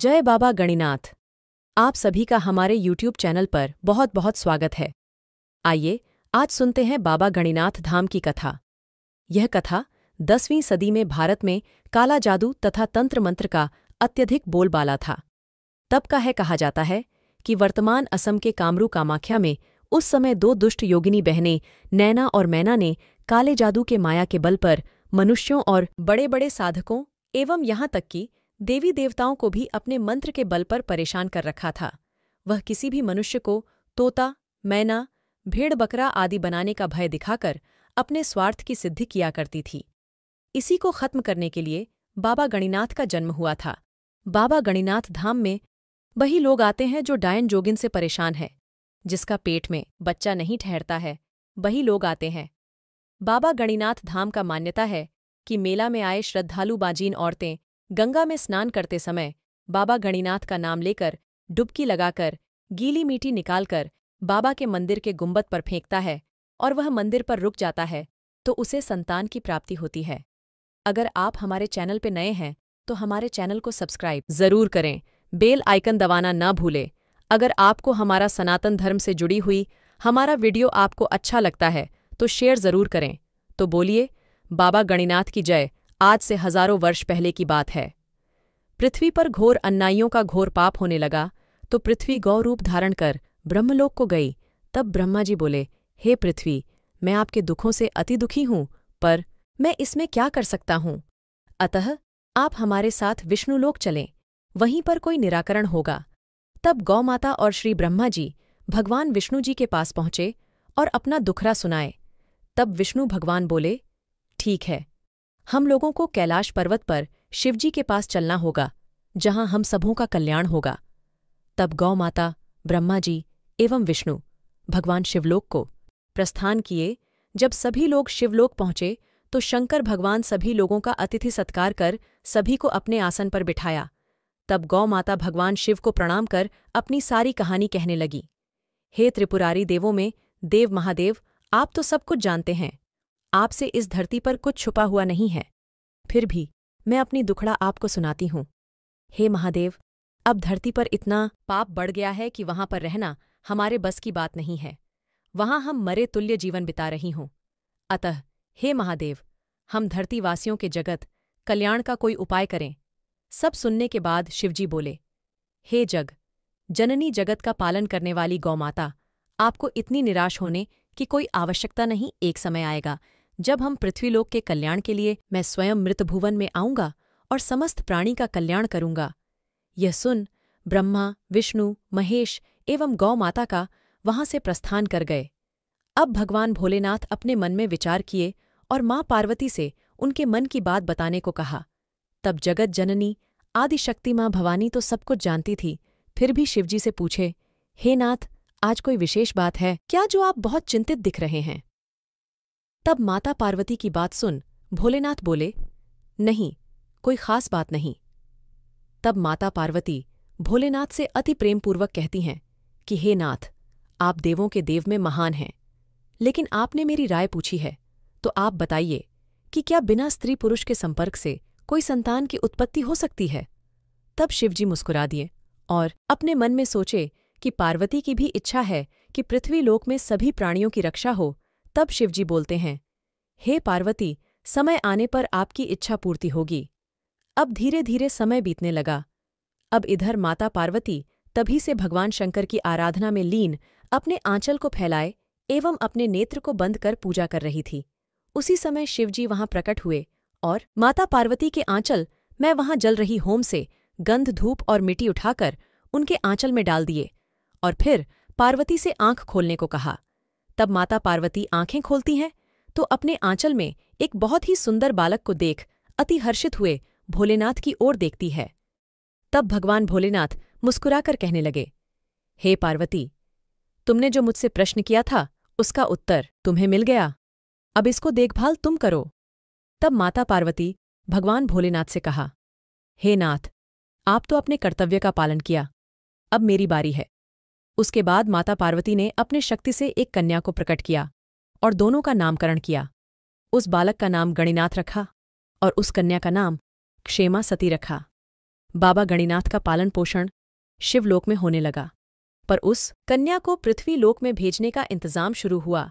जय बाबा गणिनाथ। आप सभी का हमारे YouTube चैनल पर बहुत बहुत स्वागत है। आइए आज सुनते हैं बाबा गणिनाथ धाम की कथा। यह कथा 10वीं सदी में भारत में काला जादू तथा तंत्र मंत्र का अत्यधिक बोलबाला था। तब का है कहा जाता है कि वर्तमान असम के कामरू कामाख्या में उस समय दो दुष्ट योगिनी बहनें नैना और मैना ने काले जादू के माया के बल पर मनुष्यों और बड़े बड़े साधकों एवं यहाँ तक कि देवी देवताओं को भी अपने मंत्र के बल पर परेशान कर रखा था। वह किसी भी मनुष्य को तोता, मैना, भेड़ बकरा आदि बनाने का भय दिखाकर अपने स्वार्थ की सिद्धि किया करती थी। इसी को खत्म करने के लिए बाबा गणिनाथ का जन्म हुआ था। बाबा गणिनाथ धाम में वही लोग आते हैं जो डायन जोगिन से परेशान है, जिसका पेट में बच्चा नहीं ठहरता है, वही लोग आते हैं। बाबा गणिनाथ धाम का मान्यता है कि मेला में आए श्रद्धालु बाजीन औरतें गंगा में स्नान करते समय बाबा गणिनाथ का नाम लेकर डुबकी लगाकर गीली मिट्टी निकालकर बाबा के मंदिर के गुंबद पर फेंकता है और वह मंदिर पर रुक जाता है तो उसे संतान की प्राप्ति होती है। अगर आप हमारे चैनल पर नए हैं तो हमारे चैनल को सब्सक्राइब जरूर करें, बेल आइकन दबाना ना भूलें। अगर आपको हमारा सनातन धर्म से जुड़ी हुई हमारा वीडियो आपको अच्छा लगता है तो शेयर जरूर करें। तो बोलिए बाबा गणिनाथ की जय। आज से हजारों वर्ष पहले की बात है। पृथ्वी पर घोर अन्यायियों का घोर पाप होने लगा तो पृथ्वी गौ रूप धारण कर ब्रह्मलोक को गई। तब ब्रह्मा जी बोले, हे पृथ्वी, मैं आपके दुखों से अति दुखी हूँ, पर मैं इसमें क्या कर सकता हूँ? अतः आप हमारे साथ विष्णुलोक चलें, वहीं पर कोई निराकरण होगा। तब गौ माता और श्री ब्रह्मा जी भगवान विष्णु जी के पास पहुँचे और अपना दुखरा सुनाए। तब विष्णु भगवान बोले, ठीक है, हम लोगों को कैलाश पर्वत पर शिवजी के पास चलना होगा, जहां हम सबों का कल्याण होगा। तब गौ माता, ब्रह्मा जी एवं विष्णु भगवान शिवलोक को प्रस्थान किए। जब सभी लोग शिवलोक पहुंचे तो शंकर भगवान सभी लोगों का अतिथि सत्कार कर सभी को अपने आसन पर बिठाया। तब गौ माता भगवान शिव को प्रणाम कर अपनी सारी कहानी कहने लगी। हे त्रिपुरारी देवों में देव महादेव, आप तो सब कुछ जानते हैं, आपसे इस धरती पर कुछ छुपा हुआ नहीं है। फिर भी मैं अपनी दुखड़ा आपको सुनाती हूँ। हे महादेव, अब धरती पर इतना पाप बढ़ गया है कि वहां पर रहना हमारे बस की बात नहीं है। वहां हम मरे तुल्य जीवन बिता रही हूँ। अतः हे महादेव, हम धरतीवासियों के जगत कल्याण का कोई उपाय करें। सब सुनने के बाद शिवजी बोले, हे जग जननी, जगत का पालन करने वाली गौमाता, आपको इतनी निराश होने की कोई आवश्यकता नहीं। एक समय आएगा जब हम पृथ्वीलोक के कल्याण के लिए मैं स्वयं मृतभुवन में आऊंगा और समस्त प्राणी का कल्याण करूंगा। यह सुन ब्रह्मा, विष्णु, महेश एवं गौ माता का वहां से प्रस्थान कर गए। अब भगवान भोलेनाथ अपने मन में विचार किए और माँ पार्वती से उनके मन की बात बताने को कहा। तब जगत जननी आदिशक्ति माँ भवानी तो सब कुछ जानती थी, फिर भी शिवजी से पूछे, हे नाथ, आज कोई विशेष बात है क्या जो आप बहुत चिंतित दिख रहे हैं? तब माता पार्वती की बात सुन भोलेनाथ बोले, नहीं, कोई खास बात नहीं। तब माता पार्वती भोलेनाथ से अति प्रेमपूर्वक कहती हैं कि हे नाथ, आप देवों के देव में महान हैं, लेकिन आपने मेरी राय पूछी है तो आप बताइए कि क्या बिना स्त्री पुरुष के संपर्क से कोई संतान की उत्पत्ति हो सकती है? तब शिवजी मुस्कुरा दिए और अपने मन में सोचे कि पार्वती की भी इच्छा है कि पृथ्वी लोक में सभी प्राणियों की रक्षा हो। तब शिवजी बोलते हैं, हे पार्वती, समय आने पर आपकी इच्छा पूर्ति होगी। अब धीरे धीरे समय बीतने लगा। अब इधर माता पार्वती तभी से भगवान शंकर की आराधना में लीन अपने आंचल को फैलाए एवं अपने नेत्र को बंद कर पूजा कर रही थी। उसी समय शिवजी वहां प्रकट हुए और माता पार्वती के आंचल में वहां जल रही होम से गंध, धूप और मिट्टी उठाकर उनके आंचल में डाल दिए और फिर पार्वती से आंख खोलने को कहा। तब माता पार्वती आंखें खोलती हैं तो अपने आंचल में एक बहुत ही सुंदर बालक को देख अति हर्षित हुए भोलेनाथ की ओर देखती है। तब भगवान भोलेनाथ मुस्कुराकर कहने लगे, हे पार्वती, तुमने जो मुझसे प्रश्न किया था उसका उत्तर तुम्हें मिल गया। अब इसको देखभाल तुम करो। तब माता पार्वती भगवान भोलेनाथ से कहा, हे नाथ, आप तो अपने कर्तव्य का पालन किया, अब मेरी बारी है। उसके बाद माता पार्वती ने अपने शक्ति से एक कन्या को प्रकट किया और दोनों का नामकरण किया। उस बालक का नाम गणिनाथ रखा और उस कन्या का नाम क्षेमा सती रखा। बाबा गणिनाथ का पालन पोषण शिवलोक में होने लगा। पर उस कन्या को पृथ्वी लोक में भेजने का इंतजाम शुरू हुआ।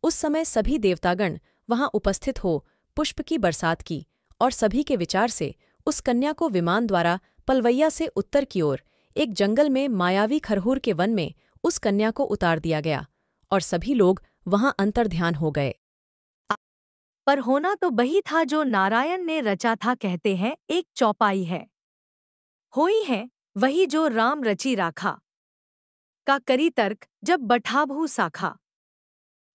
उस समय सभी देवतागण वहां उपस्थित हो पुष्प की बरसात की और सभी के विचार से उस कन्या को विमान द्वारा पलवैया से उत्तर की ओर एक जंगल में मायावी खरहूर के वन में उस कन्या को उतार दिया गया और सभी लोग वहां अंतर्ध्यान हो गए। पर होना तो वही था जो नारायण ने रचा था, कहते हैं एक चौपाई है। होई है वही जो राम रची राखा, का करी तर्क जब बठाबहु साखा।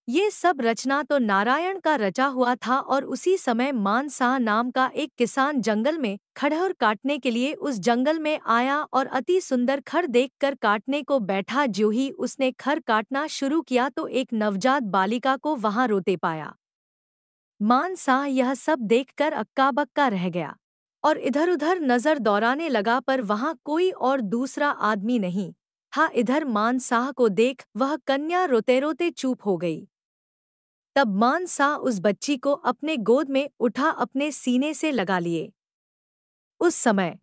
ये सब रचना तो नारायण का रचा हुआ था और उसी समय मानसाह नाम का एक किसान जंगल में खड़हर काटने के लिए उस जंगल में आया और अति सुंदर खर देखकर काटने को बैठा। ज्यों ही उसने खर काटना शुरू किया तो एक नवजात बालिका को वहां रोते पाया। मानसाह यह सब देखकर अक्का बक्का रह गया और इधर उधर नजर दौड़ाने लगा, पर वहां कोई और दूसरा आदमी नहीं था। इधर मानसाह को देख वह कन्या रोते रोते चुप हो गई। तब मानसाह उस बच्ची को अपने गोद में उठा अपने सीने से लगा लिए। उस समय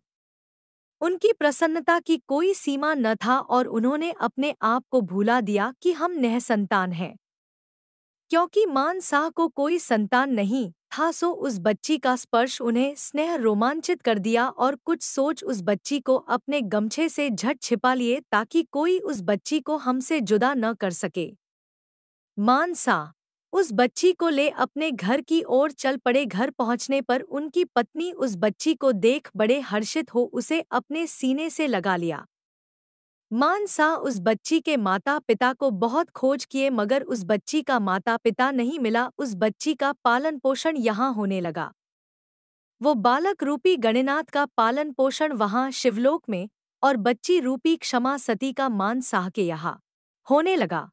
उनकी प्रसन्नता की कोई सीमा न था और उन्होंने अपने आप को भुला दिया कि हम निःसंतान हैं। क्योंकि मानसाह को कोई संतान नहीं था, सो उस बच्ची का स्पर्श उन्हें स्नेह रोमांचित कर दिया और कुछ सोच उस बच्ची को अपने गमछे से झट छिपा लिए ताकि कोई उस बच्ची को हमसे जुदा न कर सके। मानसाह उस बच्ची को ले अपने घर की ओर चल पड़े। घर पहुंचने पर उनकी पत्नी उस बच्ची को देख बड़े हर्षित हो उसे अपने सीने से लगा लिया। मानसाह उस बच्ची के माता पिता को बहुत खोज किए मगर उस बच्ची का माता पिता नहीं मिला। उस बच्ची का पालन पोषण यहाँ होने लगा। वो बालक रूपी गणिनाथ का पालन पोषण वहाँ शिवलोक में और बच्ची रूपी क्षमा सती का मानसाह के यहाँ होने लगा।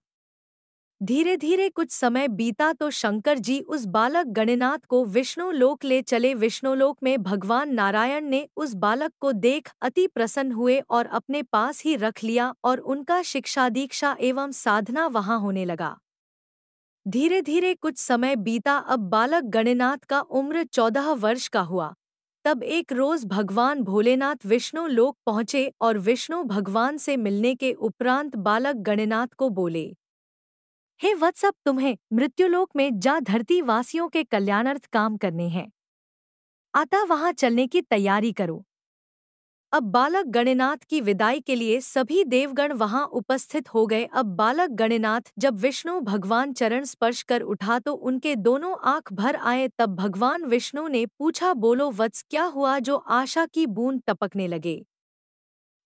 धीरे धीरे कुछ समय बीता तो शंकर जी उस बालक गणिनाथ को विष्णु लोक ले चले। विष्णुलोक में भगवान नारायण ने उस बालक को देख अति प्रसन्न हुए और अपने पास ही रख लिया और उनका शिक्षा दीक्षा एवं साधना वहां होने लगा। धीरे धीरे कुछ समय बीता। अब बालक गणिनाथ का उम्र 14 वर्ष का हुआ। तब एक रोज भगवान भोलेनाथ विष्णु लोक पहुंचे और विष्णु भगवान से मिलने के उपरांत बालक गणिनाथ को बोले, हे वत्स, अब तुम्हें मृत्युलोक में जा धरती वासियों के कल्याणार्थ काम करने हैं। अतः वहां चलने की तैयारी करो। अब बालक गणिनाथ की विदाई के लिए सभी देवगण वहां उपस्थित हो गए। अब बालक गणिनाथ जब विष्णु भगवान चरण स्पर्श कर उठा तो उनके दोनों आंख भर आए। तब भगवान विष्णु ने पूछा, बोलो वत्स, क्या हुआ जो आशा की बूंद टपकने लगे।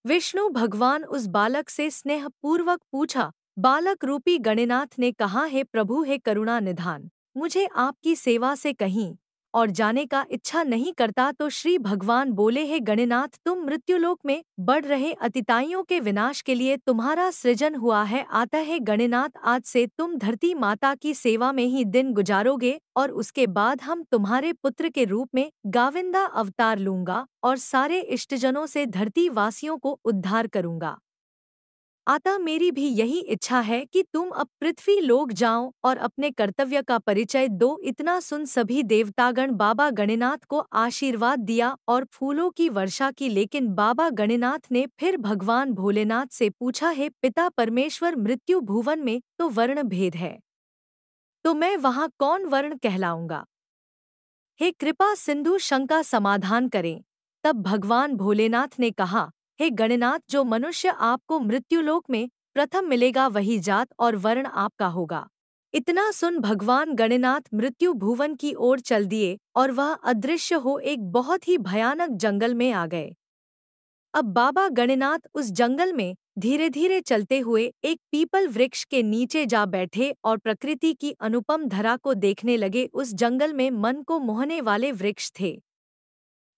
विष्णु भगवान उस बालक से स्नेह पूर्वक पूछा। बालक रूपी गणिनाथ ने कहा, हे प्रभु, हे करुणा निधान, मुझे आपकी सेवा से कहीं और जाने का इच्छा नहीं करता। तो श्री भगवान बोले, हे गणिनाथ, तुम मृत्युलोक में बढ़ रहे अतिताइयों के विनाश के लिए तुम्हारा सृजन हुआ है। अतः हे गणिनाथ, आज से तुम धरती माता की सेवा में ही दिन गुजारोगे और उसके बाद हम तुम्हारे पुत्र के रूप में गाविंदा अवतार लूंगा और सारे इष्टजनों से धरती वासियों को उद्धार करूंगा। अतः मेरी भी यही इच्छा है कि तुम अब पृथ्वी लोक जाओ और अपने कर्तव्य का परिचय दो। इतना सुन सभी देवतागण बाबा गणिनाथ को आशीर्वाद दिया और फूलों की वर्षा की। लेकिन बाबा गणिनाथ ने फिर भगवान भोलेनाथ से पूछा, हे पिता परमेश्वर, मृत्यु भुवन में तो वर्ण भेद है, तो मैं वहां कौन वर्ण कहलाऊंगा। हे कृपा सिंधु शंका समाधान करें। तब भगवान भोलेनाथ ने कहा, हे गणिनाथ, जो मनुष्य आपको मृत्युलोक में प्रथम मिलेगा वही जात और वर्ण आपका होगा। इतना सुन भगवान गणिनाथ मृत्यु भुवन की ओर चल दिए और वह अदृश्य हो एक बहुत ही भयानक जंगल में आ गए। अब बाबा गणिनाथ उस जंगल में धीरे धीरे चलते हुए एक पीपल वृक्ष के नीचे जा बैठे और प्रकृति की अनुपम धरा को देखने लगे। उस जंगल में मन को मोहने वाले वृक्ष थे,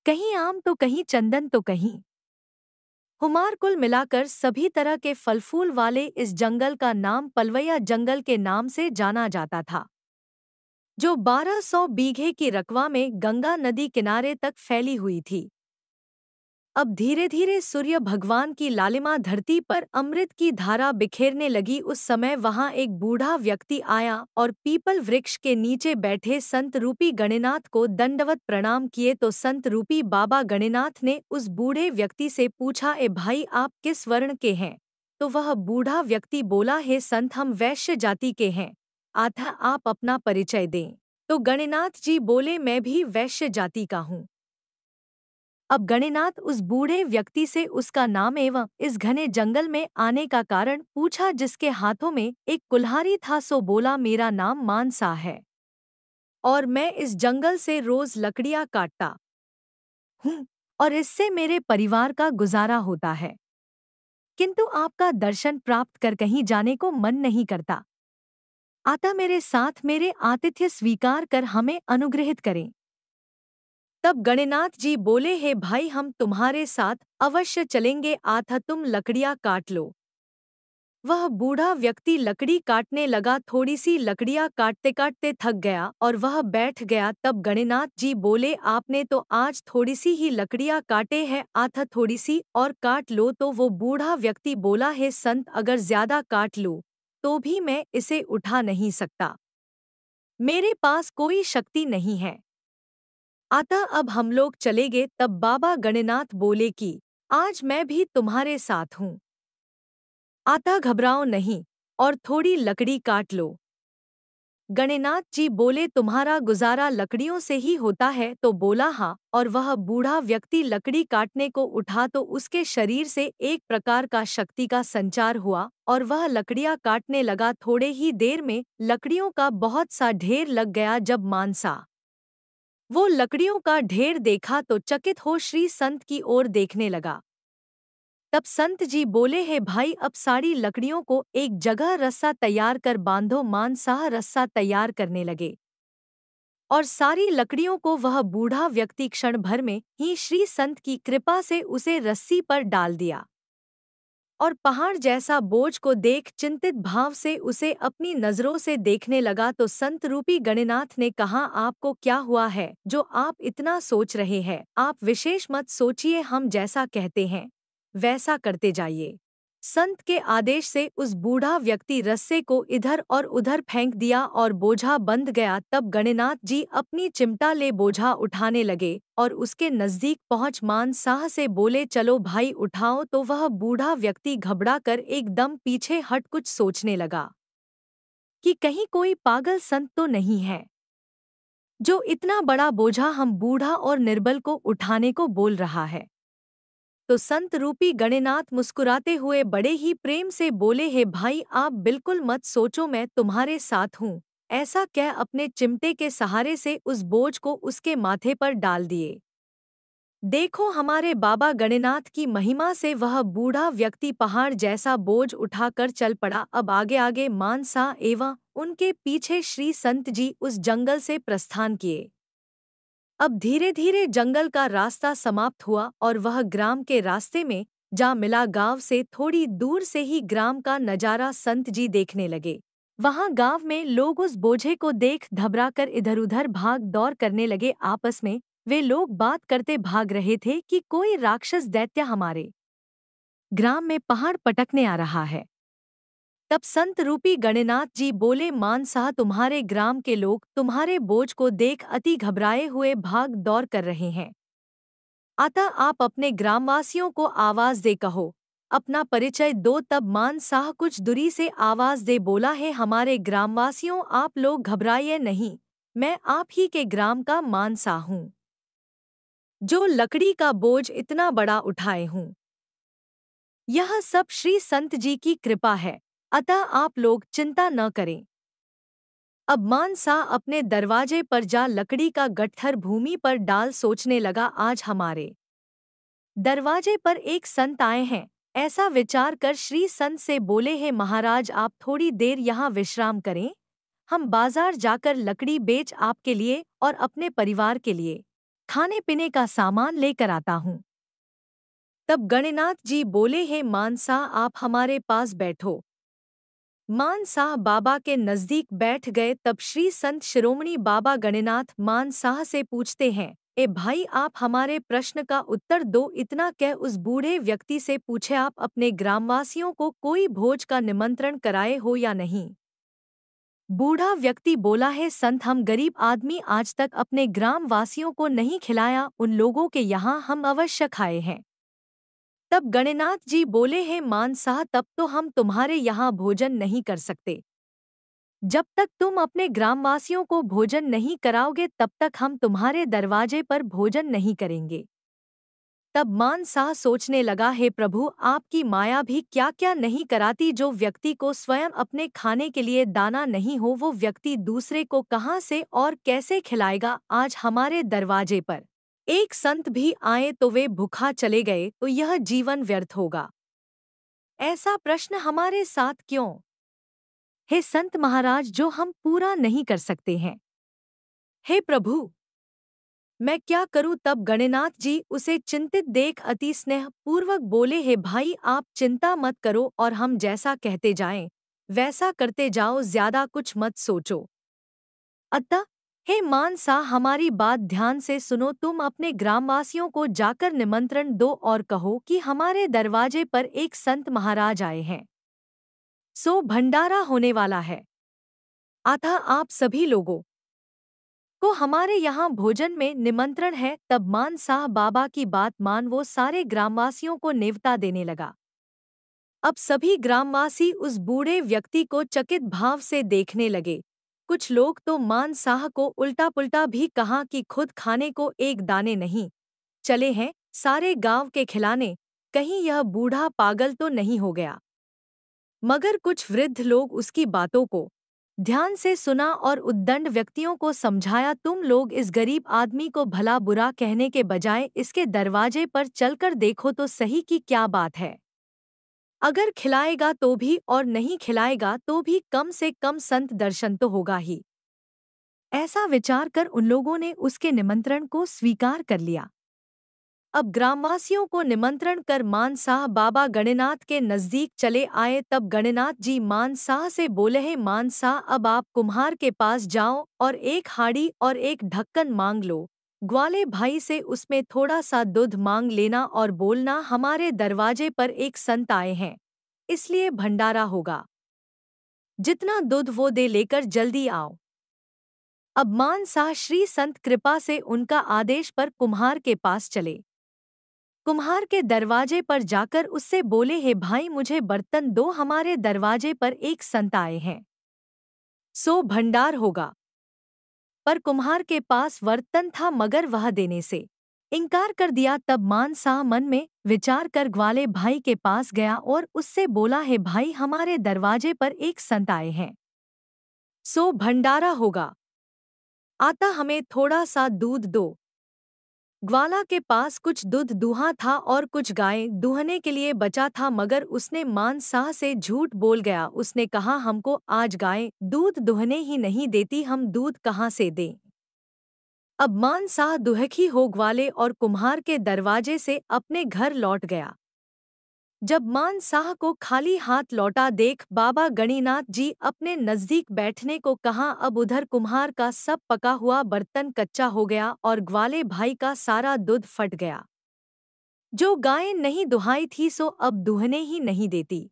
कहीं आम तो कहीं चंदन तो कहीं हुमार, कुल मिलाकर सभी तरह के फल फूल वाले इस जंगल का नाम पलवैया जंगल के नाम से जाना जाता था, जो 1200 बीघे की रकवा में गंगा नदी किनारे तक फैली हुई थी। अब धीरे धीरे सूर्य भगवान की लालिमा धरती पर अमृत की धारा बिखेरने लगी। उस समय वहां एक बूढ़ा व्यक्ति आया और पीपल वृक्ष के नीचे बैठे संत रूपी गणिनाथ को दंडवत प्रणाम किए। तो संत रूपी बाबा गणिनाथ ने उस बूढ़े व्यक्ति से पूछा, ए भाई, आप किस वर्ण के हैं? तो वह बूढ़ा व्यक्ति बोला, हे संत, हम वैश्य जाति के हैं। अतः आप अपना परिचय दें। तो गणिनाथ जी बोले, मैं भी वैश्य जाति का हूँ। अब गणिनाथ उस बूढ़े व्यक्ति से उसका नाम एवं इस घने जंगल में आने का कारण पूछा। जिसके हाथों में एक कुल्हाड़ी था सो बोला, मेरा नाम मानसा है और मैं इस जंगल से रोज लकड़ियां काटता हूँ और इससे मेरे परिवार का गुजारा होता है, किंतु आपका दर्शन प्राप्त कर कहीं जाने को मन नहीं करता। अतः मेरे साथ मेरे आतिथ्य स्वीकार कर हमें अनुग्रहित करें। तब गणिनाथ जी बोले, हे भाई, हम तुम्हारे साथ अवश्य चलेंगे। अतः तुम लकड़ियां काट लो। वह बूढ़ा व्यक्ति लकड़ी काटने लगा। थोड़ी सी लकड़ियां काटते काटते थक गया और वह बैठ गया। तब गणिनाथ जी बोले, आपने तो आज थोड़ी सी ही लकड़ियां काटे हैं, अतः थोड़ी सी और काट लो। तो वो बूढ़ा व्यक्ति बोला, हे संत, अगर ज्यादा काट लूं तो भी मैं इसे उठा नहीं सकता, मेरे पास कोई शक्ति नहीं है। अतः अब हम लोग चले गए। तब बाबा गणिनाथ बोले कि आज मैं भी तुम्हारे साथ हूँ, अतः घबराओ नहीं और थोड़ी लकड़ी काट लो। गणिनाथ जी बोले, तुम्हारा गुजारा लकड़ियों से ही होता है? तो बोला, हाँ। और वह बूढ़ा व्यक्ति लकड़ी काटने को उठा तो उसके शरीर से एक प्रकार का शक्ति का संचार हुआ और वह लकड़ियां काटने लगा। थोड़े ही देर में लकड़ियों का बहुत सा ढेर लग गया। जब मानसा वो लकड़ियों का ढेर देखा तो चकित हो श्री संत की ओर देखने लगा। तब संत जी बोले, हे भाई, अब सारी लकड़ियों को एक जगह रस्सा तैयार कर बांधो। मानसाह रस्सा तैयार करने लगे और सारी लकड़ियों को वह बूढ़ा व्यक्ति क्षण भर में ही श्री संत की कृपा से उसे रस्सी पर डाल दिया और पहाड़ जैसा बोझ को देख चिंतित भाव से उसे अपनी नजरों से देखने लगा। तो संत रूपी गणिनाथ ने कहा, आपको क्या हुआ है जो आप इतना सोच रहे हैं? आप विशेष मत सोचिए, हम जैसा कहते हैं वैसा करते जाइए। संत के आदेश से उस बूढ़ा व्यक्ति रस्से को इधर और उधर फेंक दिया और बोझा बंध गया। तब गणिनाथ जी अपनी चिमटा ले बोझा उठाने लगे और उसके नजदीक पहुंच मानसाह से बोले, चलो भाई उठाओ। तो वह बूढ़ा व्यक्ति घबरा कर एकदम पीछे हट कुछ सोचने लगा कि कहीं कोई पागल संत तो नहीं है जो इतना बड़ा बोझा हम बूढ़ा और निर्बल को उठाने को बोल रहा है। तो संत रूपी गणिनाथ मुस्कुराते हुए बड़े ही प्रेम से बोले, हे भाई, आप बिल्कुल मत सोचो, मैं तुम्हारे साथ हूँ। ऐसा कह अपने चिमटे के सहारे से उस बोझ को उसके माथे पर डाल दिए। देखो, हमारे बाबा गणिनाथ की महिमा से वह बूढ़ा व्यक्ति पहाड़ जैसा बोझ उठाकर चल पड़ा। अब आगे आगे मानसा एवं उनके पीछे श्री संत जी उस जंगल से प्रस्थान किए। अब धीरे धीरे जंगल का रास्ता समाप्त हुआ और वह ग्राम के रास्ते में जा मिला। गांव से थोड़ी दूर से ही ग्राम का नजारा संत जी देखने लगे। वहां गांव में लोग उस बोझे को देख घबराकर इधर उधर भाग दौड़ करने लगे। आपस में वे लोग बात करते भाग रहे थे कि कोई राक्षस दैत्य हमारे ग्राम में पहाड़ पटकने आ रहा है। तब संत रूपी गणिनाथ जी बोले, मानसाह, तुम्हारे ग्राम के लोग तुम्हारे बोझ को देख अति घबराए हुए भाग दौड़ कर रहे हैं। अतः आप अपने ग्रामवासियों को आवाज दे कहो, अपना परिचय दो। तब मानसाह कुछ दूरी से आवाज दे बोला, है हमारे ग्रामवासियों, आप लोग घबराइए नहीं, मैं आप ही के ग्राम का मानसाह हूँ जो लकड़ी का बोझ इतना बड़ा उठाए हूँ। यह सब श्री संत जी की कृपा है, अतः आप लोग चिंता न करें। अब मानसा अपने दरवाजे पर जा लकड़ी का गट्ठर भूमि पर डाल सोचने लगा, आज हमारे दरवाजे पर एक संत आए हैं। ऐसा विचार कर श्री संत से बोले, हे महाराज, आप थोड़ी देर यहाँ विश्राम करें, हम बाजार जाकर लकड़ी बेच आपके लिए और अपने परिवार के लिए खाने पीने का सामान लेकर आता हूँ। तब गणिनाथ जी बोले, हे मानसा, आप हमारे पास बैठो। मानसाह बाबा के नजदीक बैठ गए। तब श्री संत शिरोमणि बाबा गणिनाथ मानसाह से पूछते हैं, ए भाई, आप हमारे प्रश्न का उत्तर दो। इतना कह उस बूढ़े व्यक्ति से पूछे, आप अपने ग्रामवासियों को कोई भोज का निमंत्रण कराए हो या नहीं। बूढ़ा व्यक्ति बोला है, संत, हम गरीब आदमी आज तक अपने ग्राम वासियों को नहीं खिलाया, उन लोगों के यहाँ हम अवश्य खाए हैं। तब गणनाथ जी बोले हैं, मान साह, तब तो हम तुम्हारे यहाँ भोजन नहीं कर सकते। जब तक तुम अपने ग्रामवासियों को भोजन नहीं कराओगे तब तक हम तुम्हारे दरवाजे पर भोजन नहीं करेंगे। तब मान साह सोचने लगा, हे प्रभु, आपकी माया भी क्या क्या नहीं कराती। जो व्यक्ति को स्वयं अपने खाने के लिए दाना नहीं हो, वो व्यक्ति दूसरे को कहाँ से और कैसे खिलाएगा। आज हमारे दरवाजे पर एक संत भी आए तो वे भूखा चले गए, तो यह जीवन व्यर्थ होगा। ऐसा प्रश्न हमारे साथ क्यों? हे संत महाराज, जो हम पूरा नहीं कर सकते हैं। हे प्रभु, मैं क्या करूं? तब गणनाथ जी उसे चिंतित देख अति स्नेह पूर्वक बोले, हे भाई, आप चिंता मत करो और हम जैसा कहते जाएं वैसा करते जाओ, ज्यादा कुछ मत सोचो। अतः हे मानसा, हमारी बात ध्यान से सुनो। तुम अपने ग्रामवासियों को जाकर निमंत्रण दो और कहो कि हमारे दरवाजे पर एक संत महाराज आए हैं, सो भंडारा होने वाला है। अतः आप सभी लोगों को हमारे यहाँ भोजन में निमंत्रण है। तब मान साह बाबा की बात मान वो सारे ग्रामवासियों को नेवता देने लगा। अब सभी ग्रामवासी उस बूढ़े व्यक्ति को चकित भाव से देखने लगे। कुछ लोग तो मान साह को उल्टा पुल्टा भी कहा कि खुद खाने को एक दाने नहीं चले हैं, सारे गांव के खिलाने, कहीं यह बूढ़ा पागल तो नहीं हो गया। मगर कुछ वृद्ध लोग उसकी बातों को ध्यान से सुना और उद्दंड व्यक्तियों को समझाया, तुम लोग इस गरीब आदमी को भला बुरा कहने के बजाय इसके दरवाजे पर चलकर देखो तो सही कि क्या बात है। अगर खिलाएगा तो भी और नहीं खिलाएगा तो भी कम से कम संत दर्शन तो होगा ही। ऐसा विचार कर उन लोगों ने उसके निमंत्रण को स्वीकार कर लिया। अब ग्रामवासियों को निमंत्रण कर मान साह बाबा गणनाथ के नजदीक चले आए। तब गणनाथ जी मान साह से बोले हैं, मान साह, अब आप कुम्हार के पास जाओ और एक हाड़ी और एक ढक्कन मांग लो। ग्वाले भाई से उसमें थोड़ा सा दूध मांग लेना और बोलना, हमारे दरवाजे पर एक संत आए हैं, इसलिए भंडारा होगा। जितना दूध वो दे लेकर जल्दी आओ। अब मान साह श्री संत कृपा से उनका आदेश पर कुम्हार के पास चले। कुम्हार के दरवाजे पर जाकर उससे बोले, हे भाई, मुझे बर्तन दो, हमारे दरवाजे पर एक संत आए हैं, सो भंडार होगा। पर कुम्हार के पास बर्तन था मगर वह देने से इनकार कर दिया। तब मान साह मन में विचार कर ग्वाले भाई के पास गया और उससे बोला, हे भाई, हमारे दरवाजे पर एक संत आए हैं, सो भंडारा होगा, आता हमें थोड़ा सा दूध दो। ग्वाला के पास कुछ दूध दूहा था और कुछ गाय दूहने के लिए बचा था, मगर उसने मान साह से झूठ बोल गया। उसने कहा, हमको आज गाय दूध दुहने ही नहीं देती, हम दूध कहाँ से दें। अब मान साह दुहखी हो ग्वाले और कुम्हार के दरवाजे से अपने घर लौट गया। जब मान साह को खाली हाथ लौटा देख बाबा गणिनाथ जी अपने नजदीक बैठने को कहा। अब उधर कुम्हार का सब पका हुआ बर्तन कच्चा हो गया और ग्वाले भाई का सारा दूध फट गया। जो गाय नहीं दुहाई थी सो अब दुहने ही नहीं देती।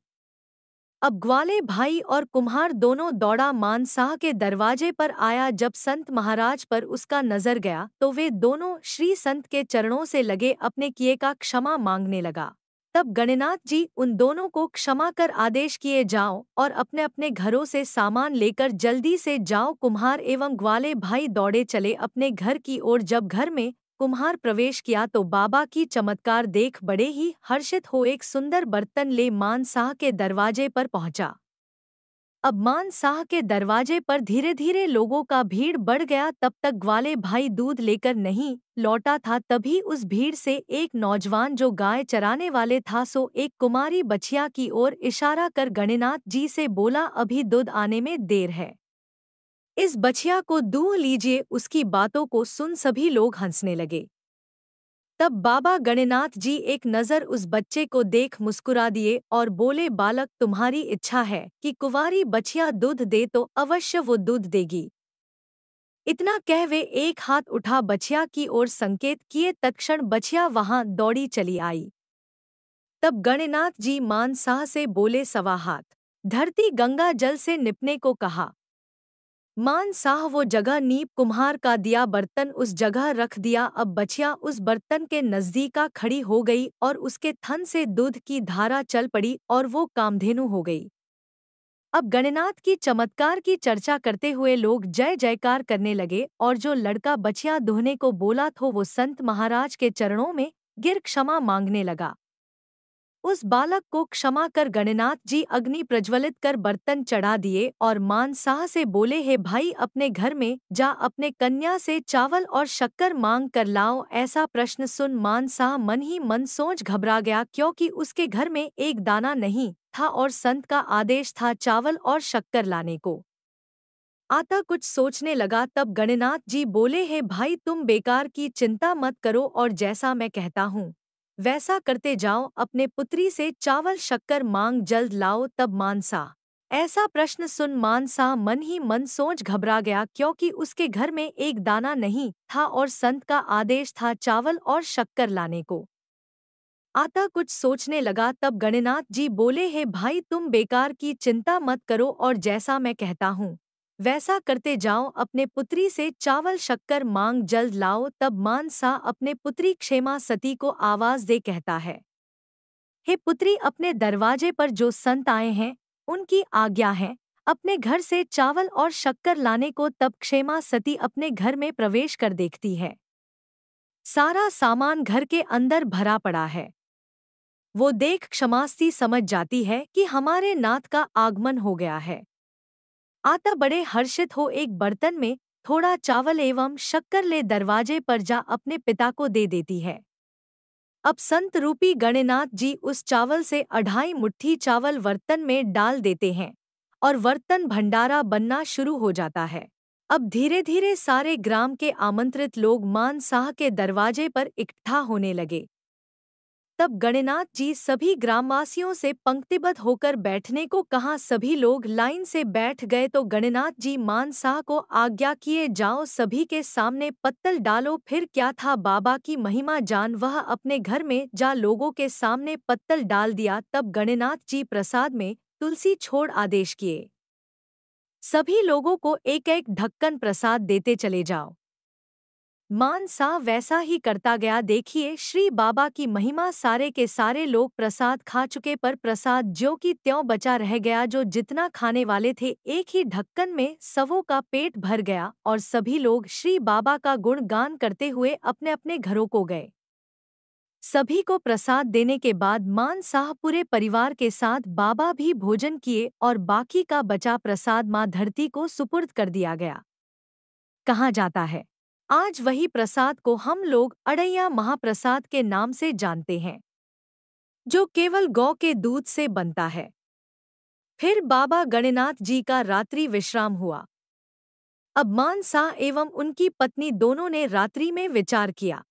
अब ग्वाले भाई और कुम्हार दोनों दौड़ा मान साह के दरवाजे पर आया। जब संत महाराज पर उसका नजर गया तो वे दोनों श्री संत के चरणों से लगे अपने किए का क्षमा मांगने लगा। तब गणनाथ जी उन दोनों को क्षमा कर आदेश किए, जाओ और अपने अपने घरों से सामान लेकर जल्दी से जाओ। कुम्हार एवं ग्वाले भाई दौड़े चले अपने घर की ओर। जब घर में कुम्हार प्रवेश किया तो बाबा की चमत्कार देख बड़े ही हर्षित हो एक सुंदर बर्तन ले मान साह के दरवाजे पर पहुंचा। अब मान साह के दरवाजे पर धीरे धीरे लोगों का भीड़ बढ़ गया। तब तक ग्वाले भाई दूध लेकर नहीं लौटा था। तभी उस भीड़ से एक नौजवान जो गाय चराने वाले था सो एक कुमारी बछिया की ओर इशारा कर गणनाथ जी से बोला, अभी दूध आने में देर है, इस बछिया को दूह लीजिए। उसकी बातों को सुन सभी लोग हंसने लगे। तब बाबा गणनाथ जी एक नज़र उस बच्चे को देख मुस्कुरा दिए और बोले, बालक, तुम्हारी इच्छा है कि कुंवारी बछिया दूध दे तो अवश्य वो दूध देगी। इतना कह वे एक हाथ उठा बछिया की ओर संकेत किए, तत्क्षण बछिया वहां दौड़ी चली आई। तब गणनाथ जी मान साह से बोले, सवा हाथ धरती गंगा जल से निपने को कहा। मान साह वो जगह नीप, कुम्हार का दिया बर्तन उस जगह रख दिया। अब बछिया उस बर्तन के नजदीका खड़ी हो गई और उसके थन से दूध की धारा चल पड़ी और वो कामधेनु हो गई। अब गणनाथ की चमत्कार की चर्चा करते हुए लोग जय जयकार करने लगे और जो लड़का बछिया दुहने को बोला था वो संत महाराज के चरणों में गिर क्षमा मांगने लगा। उस बालक को क्षमा कर गणनाथ जी अग्नि प्रज्वलित कर बर्तन चढ़ा दिए और मान साह से बोले, हे भाई, अपने घर में जा अपने कन्या से चावल और शक्कर मांग कर लाओ। ऐसा प्रश्न सुन मान साह मन ही मन सोच घबरा गया, क्योंकि उसके घर में एक दाना नहीं था और संत का आदेश था चावल और शक्कर लाने को। आता कुछ सोचने लगा, तब गणनाथ जी बोले, हे भाई, तुम बेकार की चिंता मत करो और जैसा मैं कहता हूँ वैसा करते जाओ। अपने पुत्री से चावल शक्कर मांग जल्द लाओ। तब मानसा ऐसा प्रश्न सुन मानसा मन ही मन सोच घबरा गया, क्योंकि उसके घर में एक दाना नहीं था और संत का आदेश था चावल और शक्कर लाने को। आता कुछ सोचने लगा, तब गणनाथ जी बोले, हे भाई, तुम बेकार की चिंता मत करो और जैसा मैं कहता हूँ वैसा करते जाओ। अपने पुत्री से चावल शक्कर मांग जल्द लाओ। तब मानसा अपने पुत्री क्षेमा सती को आवाज दे कहता है, हे पुत्री, अपने दरवाजे पर जो संत आए हैं उनकी आज्ञा है अपने घर से चावल और शक्कर लाने को। तब क्षेमा सती अपने घर में प्रवेश कर देखती है, सारा सामान घर के अंदर भरा पड़ा है। वो देख क्षमास्ती समझ जाती है कि हमारे नाथ का आगमन हो गया है। आता बड़े हर्षित हो एक बर्तन में थोड़ा चावल एवं शक्कर ले दरवाजे पर जा अपने पिता को दे देती है। अब संत रूपी गणनाथ जी उस चावल से 2.5 मुट्ठी चावल बर्तन में डाल देते हैं और बर्तन भंडारा बनना शुरू हो जाता है। अब धीरे धीरे सारे ग्राम के आमंत्रित लोग मान साह के दरवाजे पर इकट्ठा होने लगे। तब गणनाथ जी सभी ग्रामवासियों से पंक्तिबद्ध होकर बैठने को कहा। सभी लोग लाइन से बैठ गए तो गणनाथ जी मान साह को आज्ञा किए, जाओ सभी के सामने पत्तल डालो। फिर क्या था बाबा की महिमा जान, वह अपने घर में जा लोगों के सामने पत्तल डाल दिया। तब गणनाथ जी प्रसाद में तुलसी छोड़ आदेश किए, सभी लोगों को एक एक ढक्कन प्रसाद देते चले जाओ। मान साह वैसा ही करता गया। देखिए श्री बाबा की महिमा, सारे के सारे लोग प्रसाद खा चुके पर प्रसाद ज्यों की त्यों बचा रह गया। जो जितना खाने वाले थे एक ही ढक्कन में सबों का पेट भर गया और सभी लोग श्री बाबा का गुण गान करते हुए अपने अपने घरों को गए। सभी को प्रसाद देने के बाद मान साह पूरे परिवार के साथ बाबा भी भोजन किए और बाकी का बचा प्रसाद माँ धरती को सुपुर्द कर दिया गया। कहा जाता है आज वही प्रसाद को हम लोग अड़ैया महाप्रसाद के नाम से जानते हैं, जो केवल गौ के दूध से बनता है। फिर बाबा गणनाथ जी का रात्रि विश्राम हुआ। अब मान साह एवं उनकी पत्नी दोनों ने रात्रि में विचार किया,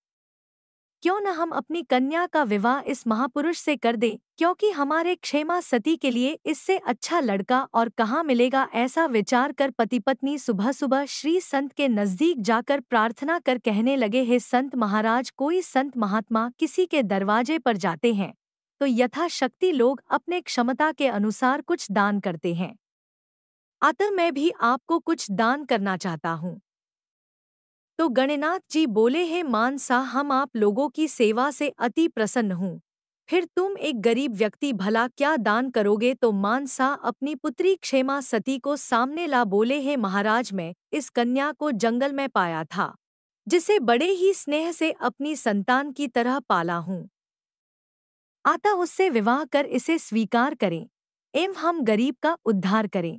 क्यों न हम अपनी कन्या का विवाह इस महापुरुष से कर दें, क्योंकि हमारे क्षेमा सती के लिए इससे अच्छा लड़का और कहाँ मिलेगा। ऐसा विचार कर पति पत्नी सुबह सुबह श्री संत के नजदीक जाकर प्रार्थना कर कहने लगे, हे संत महाराज, कोई संत महात्मा किसी के दरवाजे पर जाते हैं तो यथाशक्ति लोग अपने क्षमता के अनुसार कुछ दान करते हैं। अतः मैं भी आपको कुछ दान करना चाहता हूँ। तो गणनाथ जी बोले, हे मान साह, हम आप लोगों की सेवा से अति प्रसन्न हूँ। फिर तुम एक गरीब व्यक्ति भला क्या दान करोगे। तो मान साह अपनी पुत्री क्षेमा सती को सामने ला बोले, हे महाराज, मैं इस कन्या को जंगल में पाया था, जिसे बड़े ही स्नेह से अपनी संतान की तरह पाला हूँ। अतः उससे विवाह कर इसे स्वीकार करें एवं हम गरीब का उद्धार करें।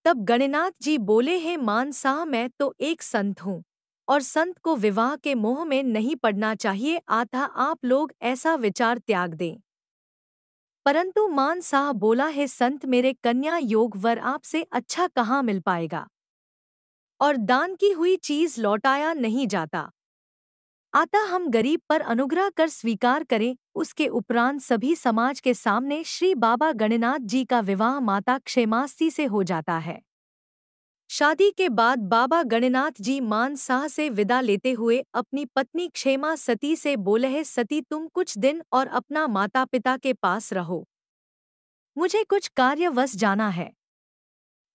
तब गणनाथ जी बोले, हे मान साह, मैं तो एक संत हूँ और संत को विवाह के मोह में नहीं पड़ना चाहिए, अतः आप लोग ऐसा विचार त्याग दें। परंतु मान साह बोला, हे संत, मेरे कन्या योग वर आपसे अच्छा कहाँ मिल पाएगा और दान की हुई चीज लौटाया नहीं जाता। अतः हम गरीब पर अनुग्रह कर स्वीकार करें। उसके उपरांत सभी समाज के सामने श्री बाबा गणनाथ जी का विवाह माता क्षेमास्ती से हो जाता है। शादी के बाद बाबा गणनाथ जी मानसाह से विदा लेते हुए अपनी पत्नी क्षेमा सती से बोले हैं, सती तुम कुछ दिन और अपना माता पिता के पास रहो, मुझे कुछ कार्यवश जाना है।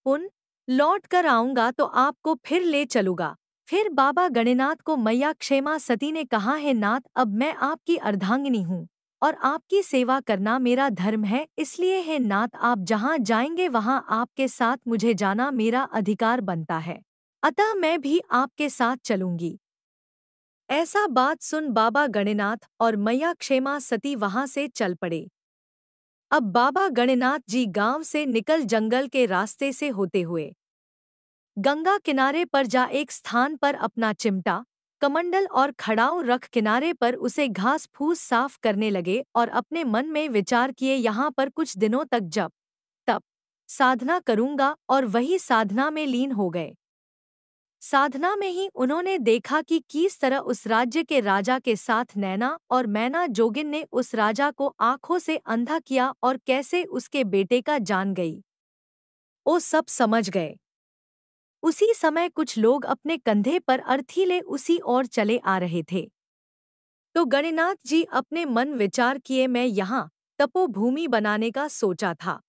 उन लौट कर आऊंगा तो आपको फिर ले चलूंगा। फिर बाबा गणनाथ को मैया क्षेमा सती ने कहा है, नाथ अब मैं आपकी अर्धांगिनी हूँ और आपकी सेवा करना मेरा धर्म है, इसलिए है नाथ आप जहाँ जाएंगे वहाँ आपके साथ मुझे जाना मेरा अधिकार बनता है, अतः मैं भी आपके साथ चलूंगी। ऐसा बात सुन बाबा गणनाथ और मैया क्षेमा सती वहां से चल पड़े। अब बाबा गणनाथ जी गांव से निकल जंगल के रास्ते से होते हुए गंगा किनारे पर जा एक स्थान पर अपना चिमटा, कमंडल और खड़ाऊ रख किनारे पर उसे घास फूस साफ करने लगे और अपने मन में विचार किए, यहाँ पर कुछ दिनों तक जप तप साधना करूंगा, और वही साधना में लीन हो गए। साधना में ही उन्होंने देखा कि किस तरह उस राज्य के राजा के साथ नैना और मैना जोगिन ने उस राजा को आंखों से अंधा किया और कैसे उसके बेटे का जान गई। वो सब समझ गए। उसी समय कुछ लोग अपने कंधे पर अर्थी ले उसी ओर चले आ रहे थे। तो गणनाथ जी अपने मन विचार किए, मैं यहाँ तपोभूमि बनाने का सोचा था,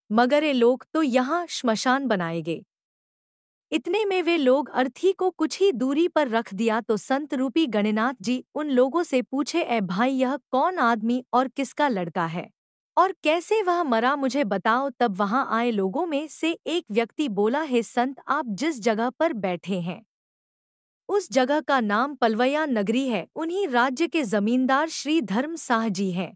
मगर ये लोग तो यहाँ श्मशान बनाएंगे। इतने में वे लोग अर्थी को कुछ ही दूरी पर रख दिया तो संत रूपी गणनाथ जी उन लोगों से पूछे, ए भाई यह कौन आदमी और किसका लड़का है और कैसे वह मरा, मुझे बताओ। तब वहां आए लोगों में से एक व्यक्ति बोला, है संत आप जिस जगह पर बैठे हैं उस जगह का नाम पलवैया नगरी है। उन्हीं राज्य के जमींदार श्री धर्म साह जी हैं,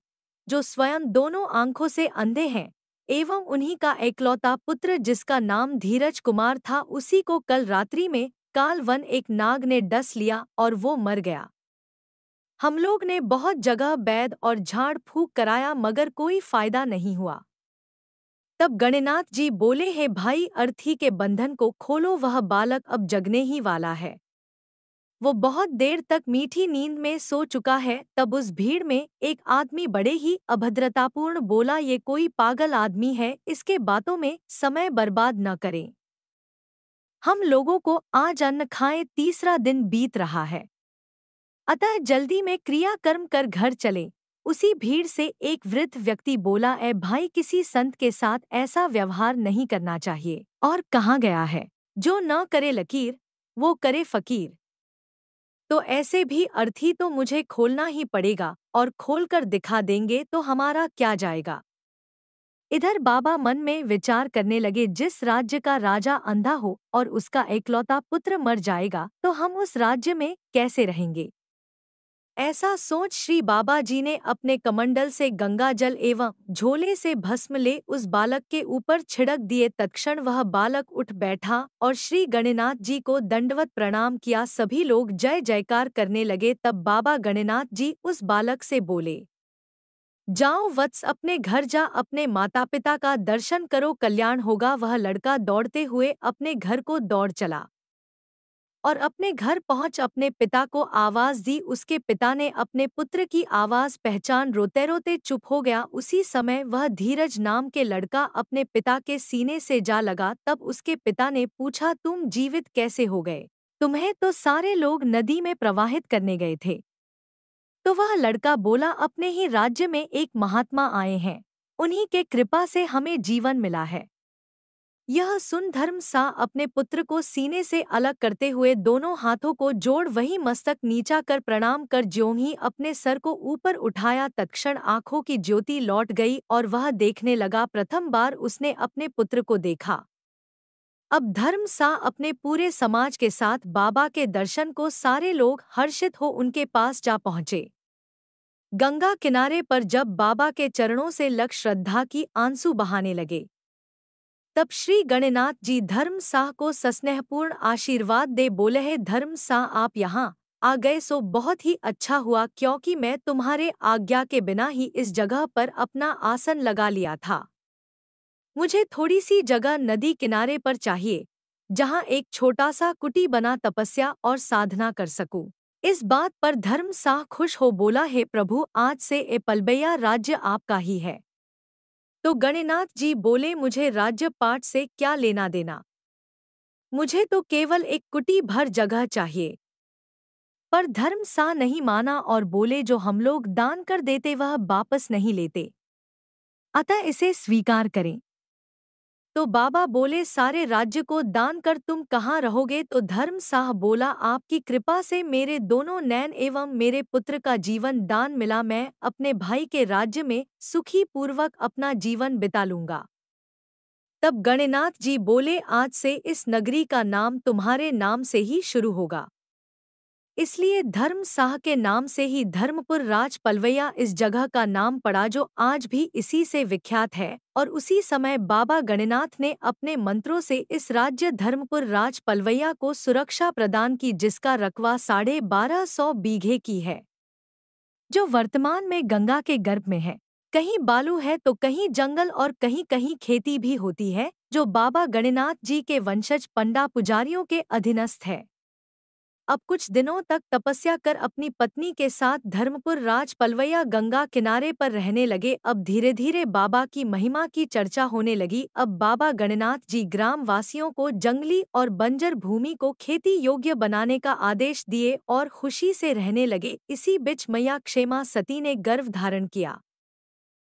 जो स्वयं दोनों आंखों से अंधे हैं, एवं उन्हीं का एकलौता पुत्र जिसका नाम धीरज कुमार था, उसी को कल रात्रि में कालवन एक नाग ने डस लिया और वो मर गया। हम लोग ने बहुत जगह बैद और झाड़ फूक कराया मगर कोई फायदा नहीं हुआ। तब गणनाथ जी बोले, हे भाई अर्थी के बंधन को खोलो, वह बालक अब जगने ही वाला है, वो बहुत देर तक मीठी नींद में सो चुका है। तब उस भीड़ में एक आदमी बड़े ही अभद्रतापूर्ण बोला, ये कोई पागल आदमी है, इसके बातों में समय बर्बाद न करें, हम लोगों को आज अन्न खाएं, तीसरा दिन बीत रहा है, अतः जल्दी में क्रियाकर्म कर घर चले। उसी भीड़ से एक वृद्ध व्यक्ति बोला, ए भाई किसी संत के साथ ऐसा व्यवहार नहीं करना चाहिए, और कहा गया है जो न करे लकीर वो करे फकीर। तो ऐसे भी अर्थी तो मुझे खोलना ही पड़ेगा, और खोलकर दिखा देंगे तो हमारा क्या जाएगा। इधर बाबा मन में विचार करने लगे, जिस राज्य का राजा अंधा हो और उसका एकलौता पुत्र मर जाएगा तो हम उस राज्य में कैसे रहेंगे। ऐसा सोच श्री बाबा जी ने अपने कमंडल से गंगा जल एवं झोले से भस्म ले उस बालक के ऊपर छिड़क दिए। तत्क्षण वह बालक उठ बैठा और श्री गणनाथ जी को दंडवत प्रणाम किया। सभी लोग जय जयकार करने लगे। तब बाबा गणनाथ जी उस बालक से बोले, जाओ वत्स, अपने घर जा, अपने माता पिता का दर्शन करो, कल्याण होगा। वह लड़का दौड़ते हुए अपने घर को दौड़ चला और अपने घर पहुंच अपने पिता को आवाज दी। उसके पिता ने अपने पुत्र की आवाज पहचान रोते रोते चुप हो गया। उसी समय वह धीरज नाम के लड़का अपने पिता के सीने से जा लगा। तब उसके पिता ने पूछा, तुम जीवित कैसे हो गए, तुम्हें तो सारे लोग नदी में प्रवाहित करने गए थे। तो वह लड़का बोला, अपने ही राज्य में एक महात्मा आए हैं, उन्हीं के कृपा से हमें जीवन मिला है। यह सुन धर्म सा अपने पुत्र को सीने से अलग करते हुए दोनों हाथों को जोड़ वही मस्तक नीचा कर प्रणाम कर ज्यों ही अपने सर को ऊपर उठाया, तत्क्षण आंखों की ज्योति लौट गई और वह देखने लगा। प्रथम बार उसने अपने पुत्र को देखा। अब धर्म सा अपने पूरे समाज के साथ बाबा के दर्शन को सारे लोग हर्षित हो उनके पास जा पहुँचे। गंगा किनारे पर जब बाबा के चरणों से लग श्रद्धा की आंसू बहाने लगे, तब श्री गणनाथ जी धर्म साह को सस्नेहपूर्ण आशीर्वाद दे बोले, है धर्म साह आप यहाँ आ गए सो बहुत ही अच्छा हुआ, क्योंकि मैं तुम्हारे आज्ञा के बिना ही इस जगह पर अपना आसन लगा लिया था। मुझे थोड़ी सी जगह नदी किनारे पर चाहिए, जहाँ एक छोटा सा कुटी बना तपस्या और साधना कर सकूं। इस बात पर धर्म साह खुश हो बोला, है प्रभु, आज से ए पलबैया राज्य आपका ही है। तो गणनाथ जी बोले, मुझे राज्य पाट से क्या लेना देना। मुझे तो केवल एक कुटी भर जगह चाहिए। पर धर्म सा नहीं माना और बोले जो हम लोग दान कर देते वह वापस नहीं लेते, अतः इसे स्वीकार करें। तो बाबा बोले सारे राज्य को दान कर तुम कहाँ रहोगे? तो धर्म साह बोला आपकी कृपा से मेरे दोनों नैन एवं मेरे पुत्र का जीवन दान मिला, मैं अपने भाई के राज्य में सुखी पूर्वक अपना जीवन बिता लूंगा। तब गणनाथ जी बोले आज से इस नगरी का नाम तुम्हारे नाम से ही शुरू होगा। इसलिए धर्म साह के नाम से ही धर्मपुर राज पलवैया इस जगह का नाम पड़ा जो आज भी इसी से विख्यात है। और उसी समय बाबा गणनाथ ने अपने मंत्रों से इस राज्य धर्मपुर राज पलवैया को सुरक्षा प्रदान की जिसका रकबा 1250 बीघे की है, जो वर्तमान में गंगा के गर्भ में है। कहीं बालू है तो कहीं जंगल और कहीं कहीं खेती भी होती है, जो बाबा गणनाथ जी के वंशज पंडा पुजारियों के अधीनस्थ है। अब कुछ दिनों तक तपस्या कर अपनी पत्नी के साथ धर्मपुर राज पलवैया गंगा किनारे पर रहने लगे। अब धीरे धीरे बाबा की महिमा की चर्चा होने लगी। अब बाबा गणनाथ जी ग्राम वासियों को जंगली और बंजर भूमि को खेती योग्य बनाने का आदेश दिए और खुशी से रहने लगे। इसी बीच मैया क्षेमा सती ने गर्भ धारण किया।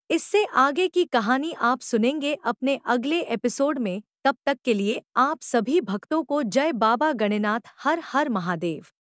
इससे आगे की कहानी आप सुनेंगे अपने अगले एपिसोड में। तब तक के लिए आप सभी भक्तों को जय बाबा गणनाथ। हर हर महादेव।